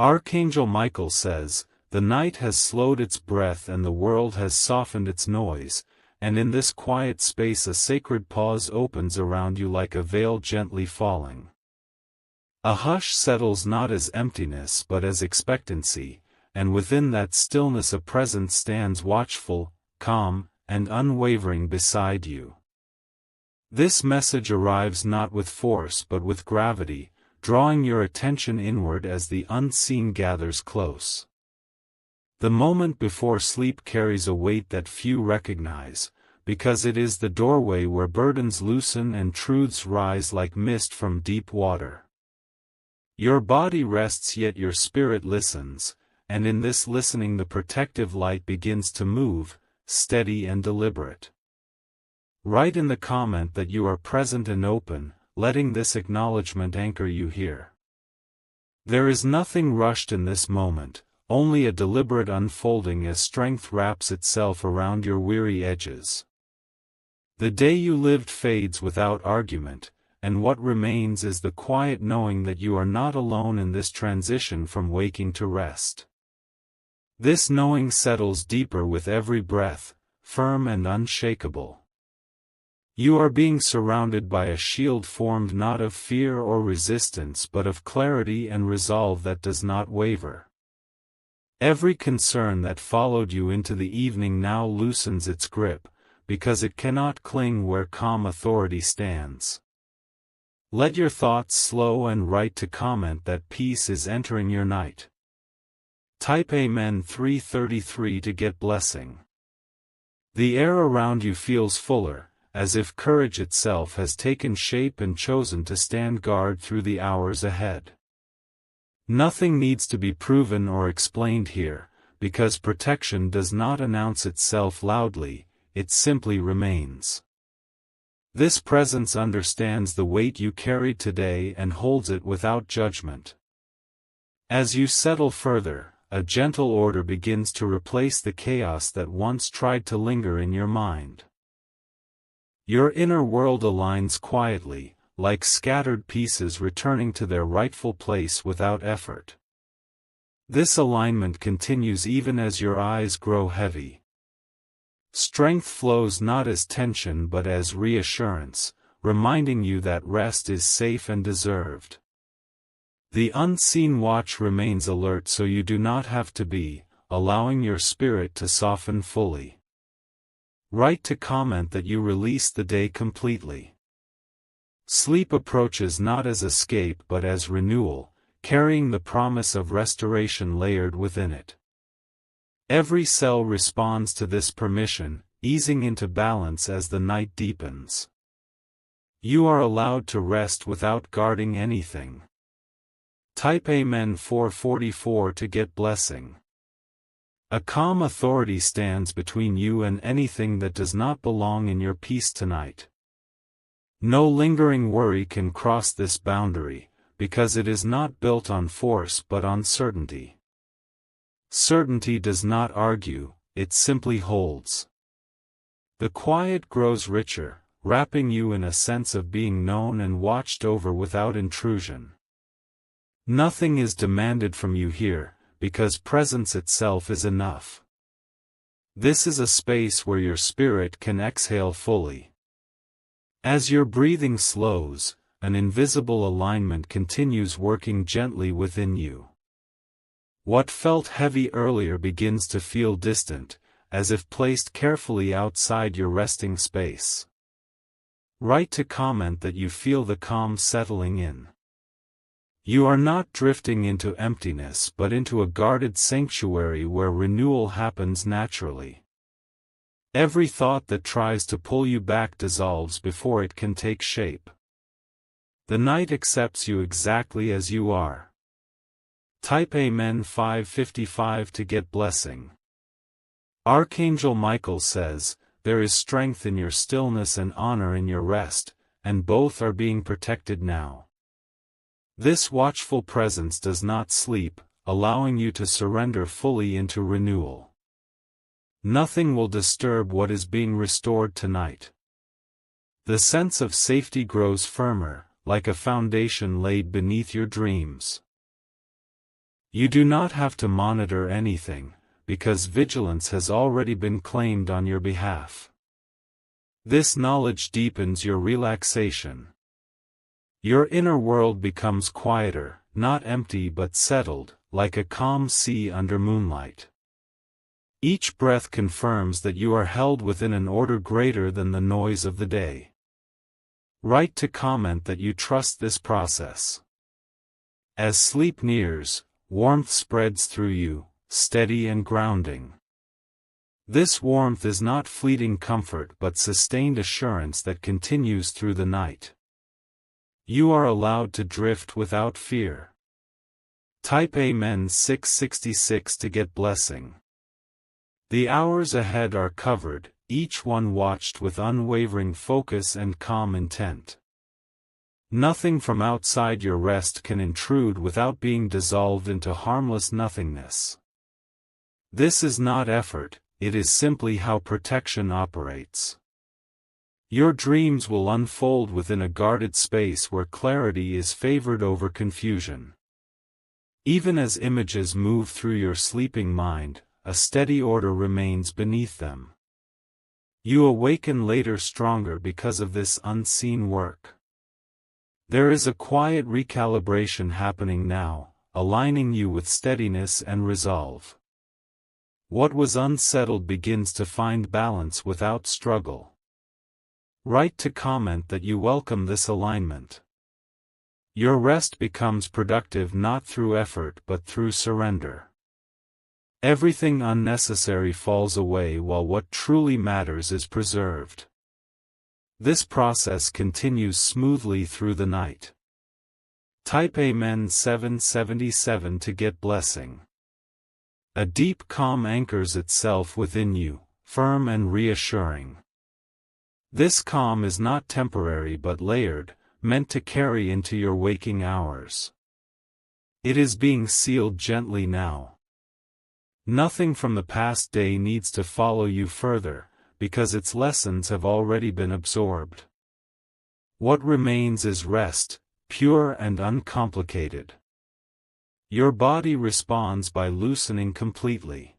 Archangel Michael says, "The night has slowed its breath and the world has softened its noise, and in this quiet space a sacred pause opens around you like a veil gently falling. A hush settles not as emptiness but as expectancy, and within that stillness a presence stands watchful, calm, and unwavering beside you." This message arrives not with force but with gravity, drawing your attention inward as the unseen gathers close. The moment before sleep carries a weight that few recognize, because it is the doorway where burdens loosen and truths rise like mist from deep water. Your body rests yet your spirit listens, and in this listening the protective light begins to move, steady and deliberate. Write in the comment that you are present and open, letting this acknowledgement anchor you here. There is nothing rushed in this moment, only a deliberate unfolding as strength wraps itself around your weary edges. The day you lived fades without argument, and what remains is the quiet knowing that you are not alone in this transition from waking to rest. This knowing settles deeper with every breath, firm and unshakable. You are being surrounded by a shield formed not of fear or resistance but of clarity and resolve that does not waver. Every concern that followed you into the evening now loosens its grip, because it cannot cling where calm authority stands. Let your thoughts slow and write to comment that peace is entering your night. Type Amen 333 to get blessing. The air around you feels fuller, as if courage itself has taken shape and chosen to stand guard through the hours ahead. Nothing needs to be proven or explained here, because protection does not announce itself loudly, it simply remains. This presence understands the weight you carried today and holds it without judgment. As you settle further, a gentle order begins to replace the chaos that once tried to linger in your mind. Your inner world aligns quietly, like scattered pieces returning to their rightful place without effort. This alignment continues even as your eyes grow heavy. Strength flows not as tension but as reassurance, reminding you that rest is safe and deserved. The unseen watch remains alert so you do not have to be, allowing your spirit to soften fully. Write to comment that you release the day completely. Sleep approaches not as escape but as renewal, carrying the promise of restoration layered within it. Every cell responds to this permission, easing into balance as the night deepens. You are allowed to rest without guarding anything. Type Amen 444 to get blessing. A calm authority stands between you and anything that does not belong in your peace tonight. No lingering worry can cross this boundary, because it is not built on force but on certainty. Certainty does not argue, it simply holds. The quiet grows richer, wrapping you in a sense of being known and watched over without intrusion. Nothing is demanded from you here, because presence itself is enough. This is a space where your spirit can exhale fully. As your breathing slows, an invisible alignment continues working gently within you. What felt heavy earlier begins to feel distant, as if placed carefully outside your resting space. Write to comment that you feel the calm settling in. You are not drifting into emptiness but into a guarded sanctuary where renewal happens naturally. Every thought that tries to pull you back dissolves before it can take shape. The night accepts you exactly as you are. Type Amen 555 to get blessing. Archangel Michael says, "There is strength in your stillness and honor in your rest, and both are being protected now." This watchful presence does not sleep, allowing you to surrender fully into renewal. Nothing will disturb what is being restored tonight. The sense of safety grows firmer, like a foundation laid beneath your dreams. You do not have to monitor anything, because vigilance has already been claimed on your behalf. This knowledge deepens your relaxation. Your inner world becomes quieter, not empty but settled, like a calm sea under moonlight. Each breath confirms that you are held within an order greater than the noise of the day. Write to comment that you trust this process. As sleep nears, warmth spreads through you, steady and grounding. This warmth is not fleeting comfort but sustained assurance that continues through the night. You are allowed to drift without fear. Type Amen 666 to get blessing. The hours ahead are covered, each one watched with unwavering focus and calm intent. Nothing from outside your rest can intrude without being dissolved into harmless nothingness. This is not effort, it is simply how protection operates. Your dreams will unfold within a guarded space where clarity is favored over confusion. Even as images move through your sleeping mind, a steady order remains beneath them. You awaken later stronger because of this unseen work. There is a quiet recalibration happening now, aligning you with steadiness and resolve. What was unsettled begins to find balance without struggle. Write to comment that you welcome this alignment. Your rest becomes productive not through effort but through surrender. Everything unnecessary falls away while what truly matters is preserved. This process continues smoothly through the night. Type Amen 777 to get blessing. A deep calm anchors itself within you, firm and reassuring. This calm is not temporary but layered, meant to carry into your waking hours. It is being sealed gently now. Nothing from the past day needs to follow you further, because its lessons have already been absorbed. What remains is rest, pure and uncomplicated. Your body responds by loosening completely.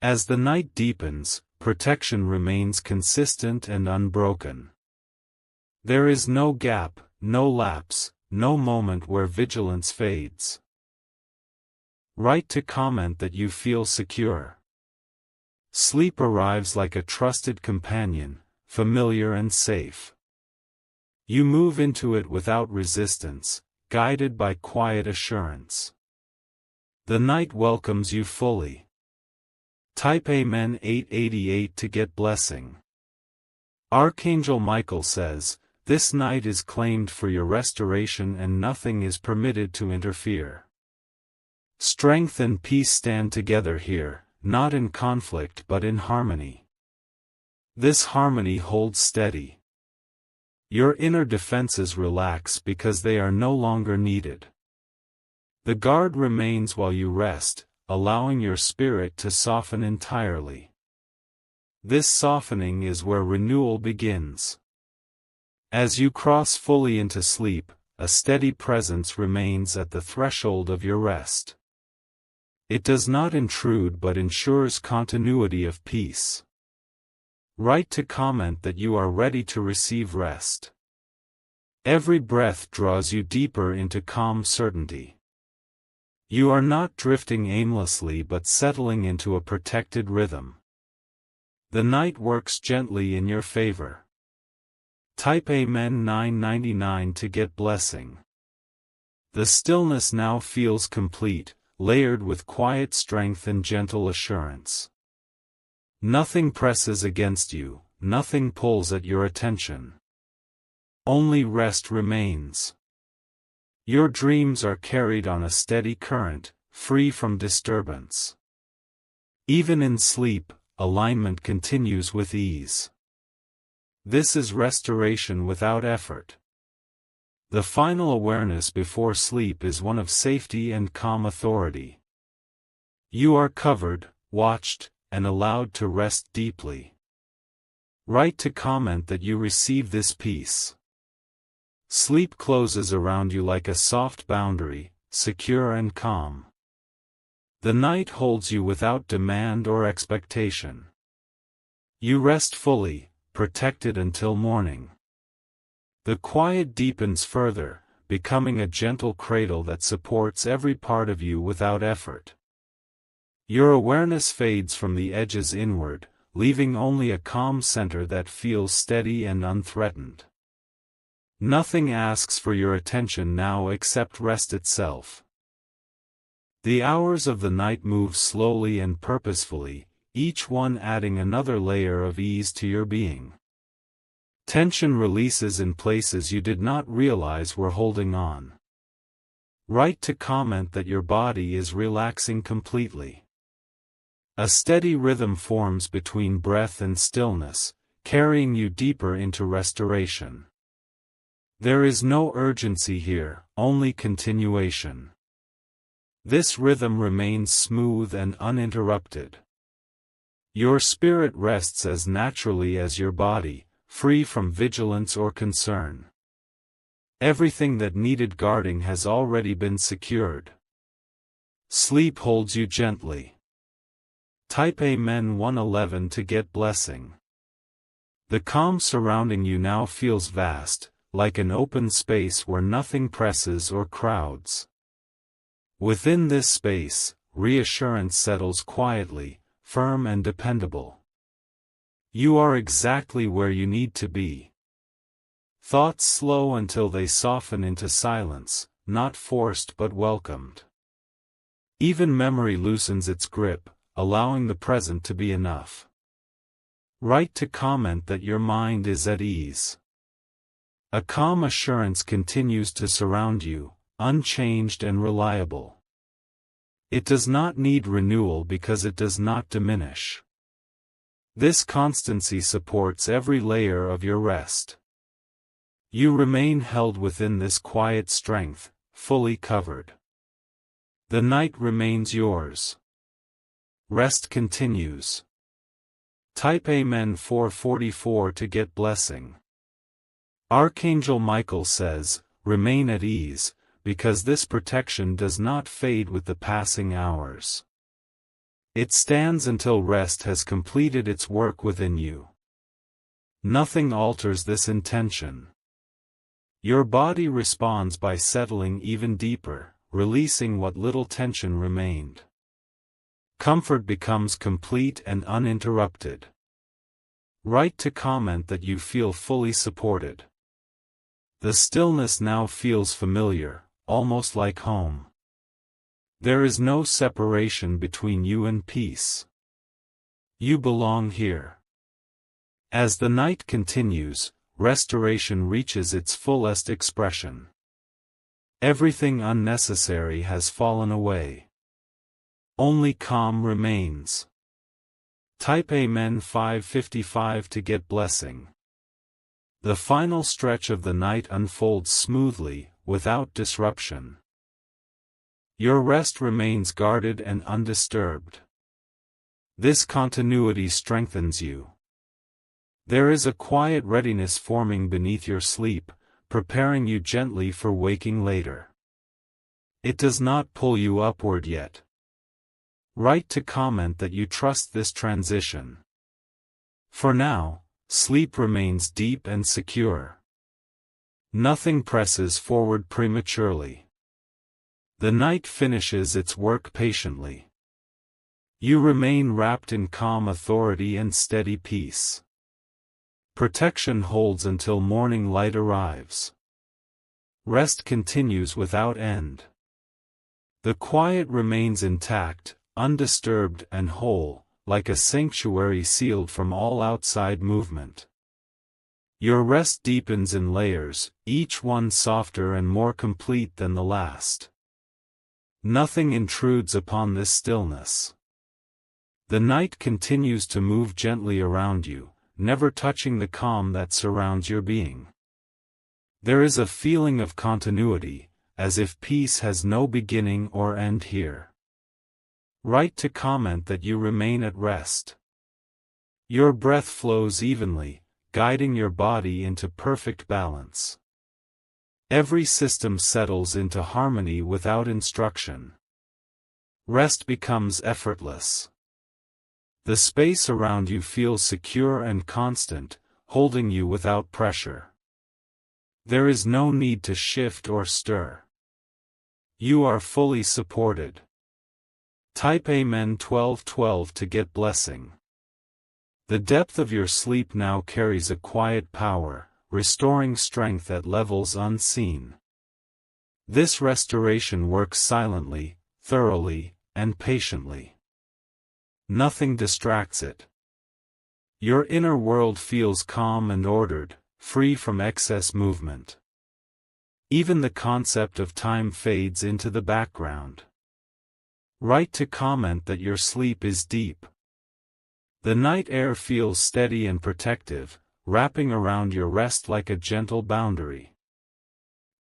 As the night deepens, protection remains consistent and unbroken. There is no gap, no lapse, no moment where vigilance fades. Write to comment that you feel secure. Sleep arrives like a trusted companion, familiar and safe. You move into it without resistance, guided by quiet assurance. The night welcomes you fully. Type Amen 888 to get blessing. Archangel Michael says, "This night is claimed for your restoration and nothing is permitted to interfere." Strength and peace stand together here, not in conflict but in harmony. This harmony holds steady. Your inner defenses relax because they are no longer needed. The guard remains while you rest, allowing your spirit to soften entirely. This softening is where renewal begins. As you cross fully into sleep, a steady presence remains at the threshold of your rest. It does not intrude but ensures continuity of peace. Write to comment that you are ready to receive rest. Every breath draws you deeper into calm certainty. You are not drifting aimlessly but settling into a protected rhythm. The night works gently in your favor. Type Amen 999 to get blessing. The stillness now feels complete, layered with quiet strength and gentle assurance. Nothing presses against you, nothing pulls at your attention. Only rest remains. Your dreams are carried on a steady current, free from disturbance. Even in sleep, alignment continues with ease. This is restoration without effort. The final awareness before sleep is one of safety and calm authority. You are covered, watched, and allowed to rest deeply. Write to comment that you receive this peace. Sleep closes around you like a soft boundary, secure and calm. The night holds you without demand or expectation. You rest fully, protected until morning. The quiet deepens further, becoming a gentle cradle that supports every part of you without effort. Your awareness fades from the edges inward, leaving only a calm center that feels steady and unthreatened. Nothing asks for your attention now except rest itself. The hours of the night move slowly and purposefully, each one adding another layer of ease to your being. Tension releases in places you did not realize were holding on. Write to comment that your body is relaxing completely. A steady rhythm forms between breath and stillness, carrying you deeper into restoration. There is no urgency here, only continuation. This rhythm remains smooth and uninterrupted. Your spirit rests as naturally as your body, free from vigilance or concern. Everything that needed guarding has already been secured. Sleep holds you gently. Type Amen 111 to get blessing. The calm surrounding you now feels vast, like an open space where nothing presses or crowds. Within this space, reassurance settles quietly, firm and dependable. You are exactly where you need to be. Thoughts slow until they soften into silence, not forced but welcomed. Even memory loosens its grip, allowing the present to be enough. Write to comment that your mind is at ease. A calm assurance continues to surround you, unchanged and reliable. It does not need renewal because it does not diminish. This constancy supports every layer of your rest. You remain held within this quiet strength, fully covered. The night remains yours. Rest continues. Type Amen 444 to get blessing. Archangel Michael says, remain at ease, because this protection does not fade with the passing hours. It stands until rest has completed its work within you. Nothing alters this intention. Your body responds by settling even deeper, releasing what little tension remained. Comfort becomes complete and uninterrupted. Write to comment that you feel fully supported. The stillness now feels familiar, almost like home. There is no separation between you and peace. You belong here. As the night continues, restoration reaches its fullest expression. Everything unnecessary has fallen away. Only calm remains. Type Amen 555 to get blessing. The final stretch of the night unfolds smoothly, without disruption. Your rest remains guarded and undisturbed. This continuity strengthens you. There is a quiet readiness forming beneath your sleep, preparing you gently for waking later. It does not pull you upward yet. Write to comment that you trust this transition. For now, sleep remains deep and secure. Nothing presses forward prematurely. The night finishes its work patiently. You remain wrapped in calm authority and steady peace. Protection holds until morning light arrives. Rest continues without end. The quiet remains intact, undisturbed and whole, like a sanctuary sealed from all outside movement. Your rest deepens in layers, each one softer and more complete than the last. Nothing intrudes upon this stillness. The night continues to move gently around you, never touching the calm that surrounds your being. There is a feeling of continuity, as if peace has no beginning or end here. Write to comment that you remain at rest. Your breath flows evenly, guiding your body into perfect balance. Every system settles into harmony without instruction. Rest becomes effortless. The space around you feels secure and constant, holding you without pressure. There is no need to shift or stir. You are fully supported. Type Amen 1212 to get blessing. The depth of your sleep now carries a quiet power, restoring strength at levels unseen. This restoration works silently, thoroughly, and patiently. Nothing distracts it. Your inner world feels calm and ordered, free from excess movement. Even the concept of time fades into the background. Write to comment that your sleep is deep. The night air feels steady and protective, wrapping around your rest like a gentle boundary.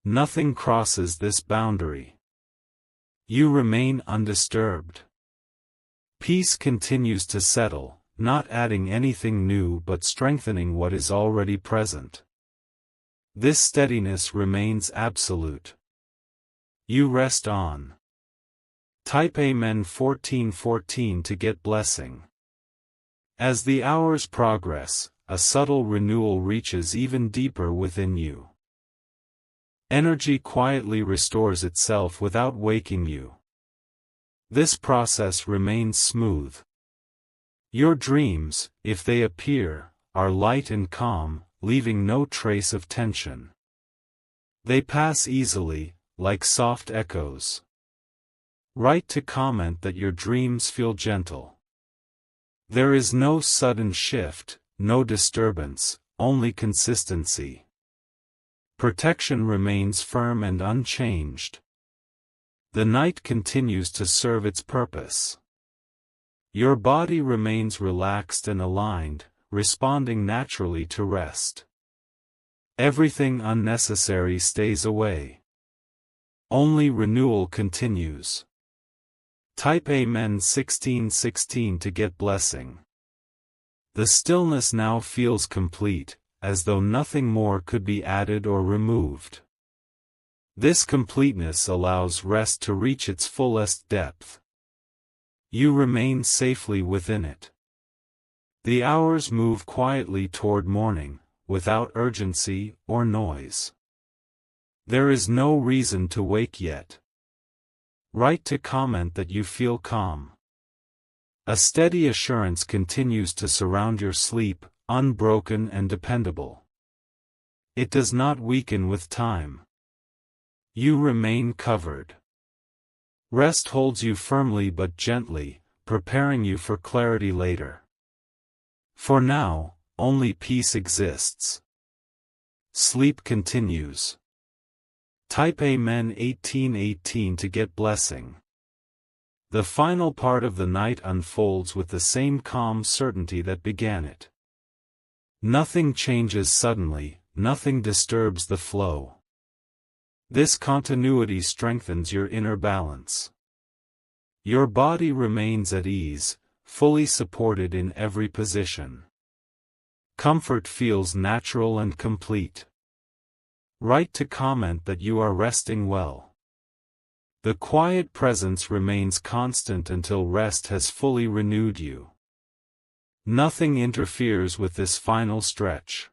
Nothing crosses this boundary. You remain undisturbed. Peace continues to settle, not adding anything new but strengthening what is already present. This steadiness remains absolute. You rest on. Type Amen 1414 to get blessing. As the hours progress, a subtle renewal reaches even deeper within you. Energy quietly restores itself without waking you. This process remains smooth. Your dreams, if they appear, are light and calm, leaving no trace of tension. They pass easily, like soft echoes. Write to comment that your dreams feel gentle. There is no sudden shift, no disturbance, only consistency. Protection remains firm and unchanged. The night continues to serve its purpose. Your body remains relaxed and aligned, responding naturally to rest. Everything unnecessary stays away. Only renewal continues. Type Amen 1616 to get blessing. The stillness now feels complete, as though nothing more could be added or removed. This completeness allows rest to reach its fullest depth. You remain safely within it. The hours move quietly toward morning, without urgency or noise. There is no reason to wake yet. Write to comment that you feel calm. A steady assurance continues to surround your sleep, unbroken and dependable. It does not weaken with time. You remain covered. Rest holds you firmly but gently, preparing you for clarity later. For now, only peace exists. Sleep continues. Type Amen 1818 to get blessing. The final part of the night unfolds with the same calm certainty that began it. Nothing changes suddenly, nothing disturbs the flow. This continuity strengthens your inner balance. Your body remains at ease, fully supported in every position. Comfort feels natural and complete. Write to comment that you are resting well. The quiet presence remains constant until rest has fully renewed you. Nothing interferes with this final stretch.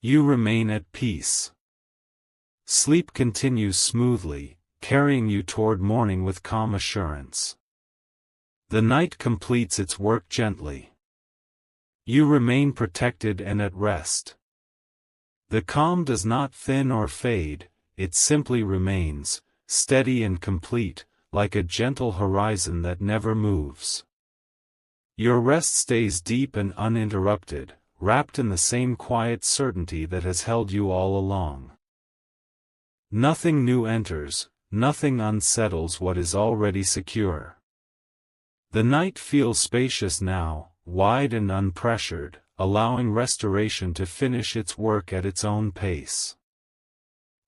You remain at peace. Sleep continues smoothly, carrying you toward morning with calm assurance. The night completes its work gently. You remain protected and at rest. The calm does not thin or fade, it simply remains, steady and complete, like a gentle horizon that never moves. Your rest stays deep and uninterrupted, wrapped in the same quiet certainty that has held you all along. Nothing new enters, nothing unsettles what is already secure. The night feels spacious now, wide and unpressured, allowing restoration to finish its work at its own pace.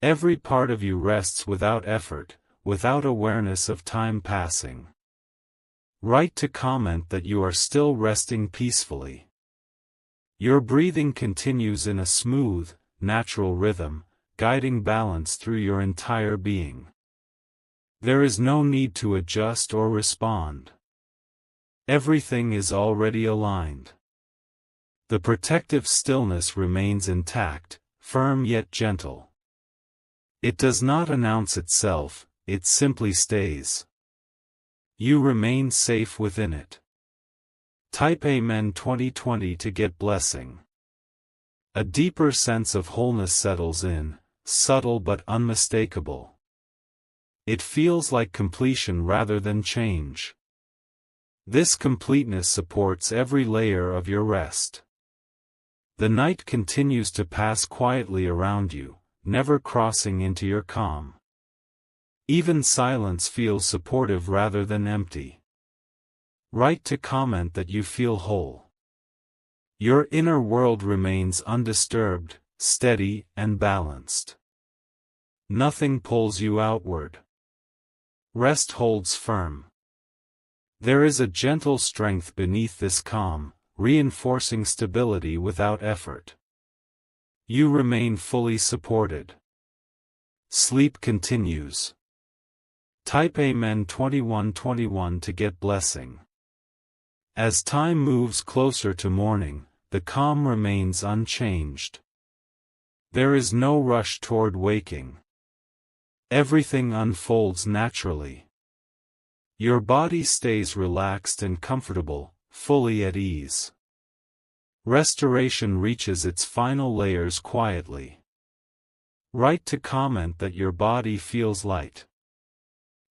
Every part of you rests without effort, without awareness of time passing. Write to comment that you are still resting peacefully. Your breathing continues in a smooth, natural rhythm, guiding balance through your entire being. There is no need to adjust or respond. Everything is already aligned. The protective stillness remains intact, firm yet gentle. It does not announce itself, it simply stays. You remain safe within it. Type Amen 2020 to get blessing. A deeper sense of wholeness settles in, subtle but unmistakable. It feels like completion rather than change. This completeness supports every layer of your rest. The night continues to pass quietly around you, never crossing into your calm. Even silence feels supportive rather than empty. Write to comment that you feel whole. Your inner world remains undisturbed, steady, and balanced. Nothing pulls you outward. Rest holds firm. There is a gentle strength beneath this calm, reinforcing stability without effort. You remain fully supported. Sleep continues. Type Amen 2121 to get blessing. As time moves closer to morning, the calm remains unchanged. There is no rush toward waking. Everything unfolds naturally. Your body stays relaxed and comfortable, fully at ease. Restoration reaches its final layers quietly. Write to comment that your body feels light.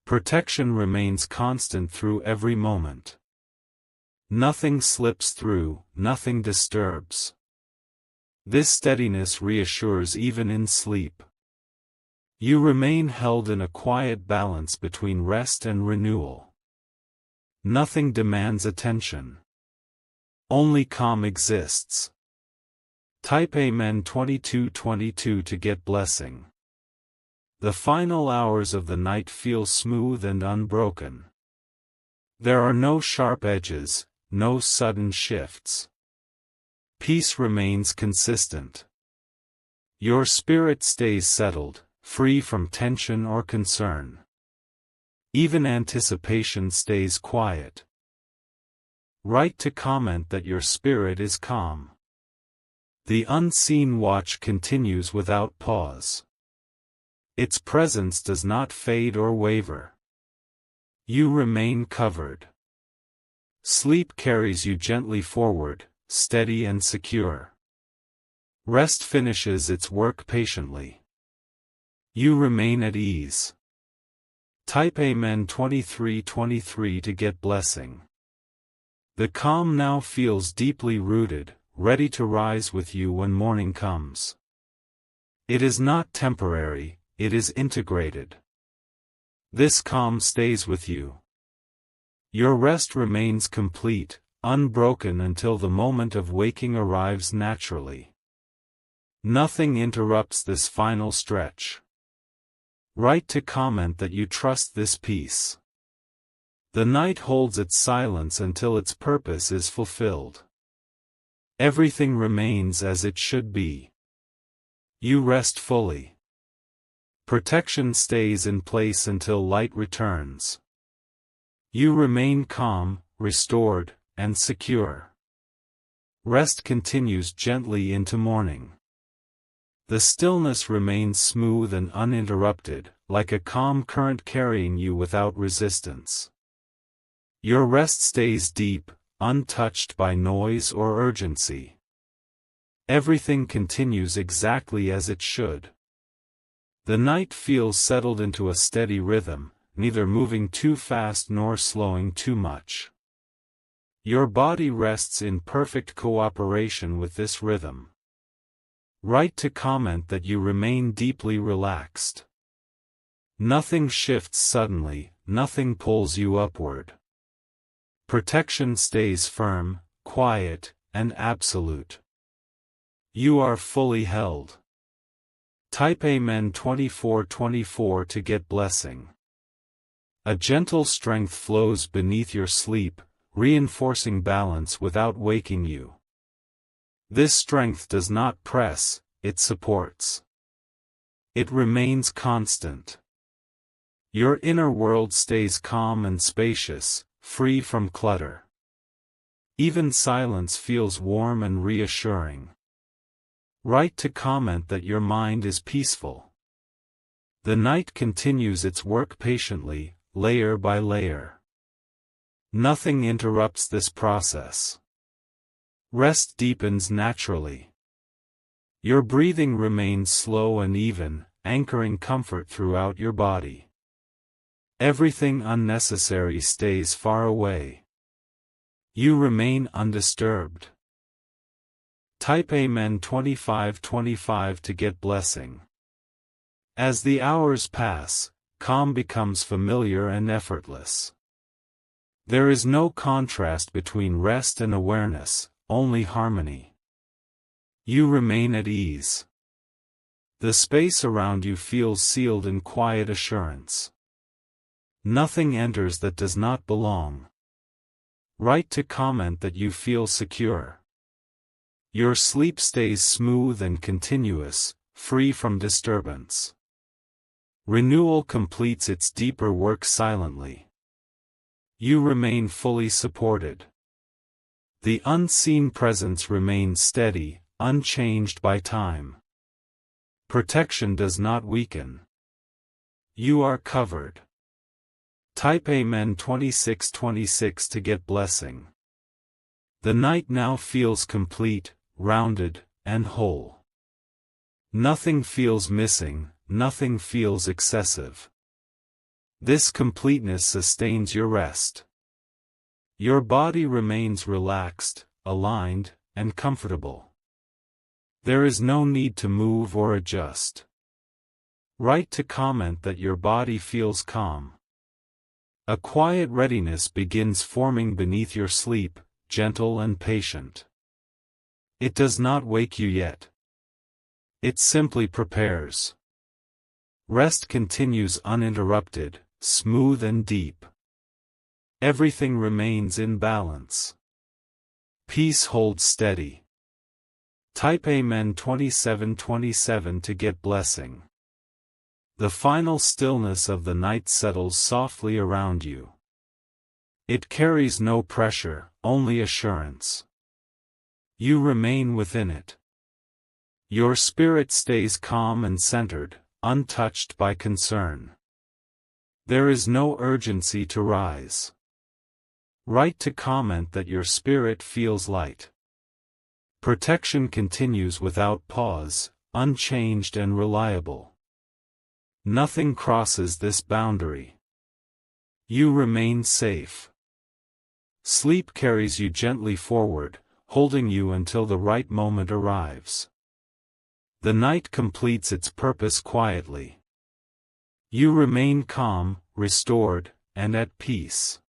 Protection remains constant through every moment. Nothing slips through, nothing disturbs. This steadiness reassures even in sleep. You remain held in a quiet balance between rest and renewal. Nothing demands attention. Only calm exists. Type Amen 2222 to get blessing. The final hours of the night feel smooth and unbroken. There are no sharp edges, no sudden shifts. Peace remains consistent. Your spirit stays settled, free from tension or concern. Even anticipation stays quiet. Write to comment that your spirit is calm. The unseen watch continues without pause. Its presence does not fade or waver. You remain covered. Sleep carries you gently forward, steady and secure. Rest finishes its work patiently. You remain at ease. Type Amen 2323 to get blessing. The calm now feels deeply rooted, ready to rise with you when morning comes. It is not temporary, it is integrated. This calm stays with you. Your rest remains complete, unbroken until the moment of waking arrives naturally. Nothing interrupts this final stretch. Write to comment that you trust this peace. The night holds its silence until its purpose is fulfilled. Everything remains as it should be. You rest fully. Protection stays in place until light returns. You remain calm, restored, and secure. Rest continues gently into morning. The stillness remains smooth and uninterrupted, like a calm current carrying you without resistance. Your rest stays deep, untouched by noise or urgency. Everything continues exactly as it should. The night feels settled into a steady rhythm, neither moving too fast nor slowing too much. Your body rests in perfect cooperation with this rhythm. Write to comment that you remain deeply relaxed. Nothing shifts suddenly, nothing pulls you upward. Protection stays firm, quiet, and absolute. You are fully held. Type Amen 2424 to get blessing. A gentle strength flows beneath your sleep, reinforcing balance without waking you. This strength does not press, it supports. It remains constant. Your inner world stays calm and spacious, free from clutter. Even silence feels warm and reassuring. Write to comment that your mind is peaceful. The night continues its work patiently, layer by layer. Nothing interrupts this process. Rest deepens naturally. Your breathing remains slow and even, anchoring comfort throughout your body. Everything unnecessary stays far away. You remain undisturbed. Type Amen 2525 to get blessing. As the hours pass, calm becomes familiar and effortless. There is no contrast between rest and awareness, only harmony. You remain at ease. The space around you feels sealed in quiet assurance. Nothing enters that does not belong. Write to comment that you feel secure. Your sleep stays smooth and continuous, free from disturbance. Renewal completes its deeper work silently. You remain fully supported. The unseen presence remains steady, unchanged by time. Protection does not weaken. You are covered. Type Amen 2626 to get blessing. The night now feels complete, rounded, and whole. Nothing feels missing, nothing feels excessive. This completeness sustains your rest. Your body remains relaxed, aligned, and comfortable. There is no need to move or adjust. Write to comment that your body feels calm. A quiet readiness begins forming beneath your sleep, gentle and patient. It does not wake you yet. It simply prepares. Rest continues uninterrupted, smooth and deep. Everything remains in balance. Peace holds steady. Type Amen 2727 to get blessing. The final stillness of the night settles softly around you. It carries no pressure, only assurance. You remain within it. Your spirit stays calm and centered, untouched by concern. There is no urgency to rise. Write to comment that your spirit feels light. Protection continues without pause, unchanged and reliable. Nothing crosses this boundary. You remain safe. Sleep carries you gently forward, holding you until the right moment arrives. The night completes its purpose quietly. You remain calm, restored, and at peace.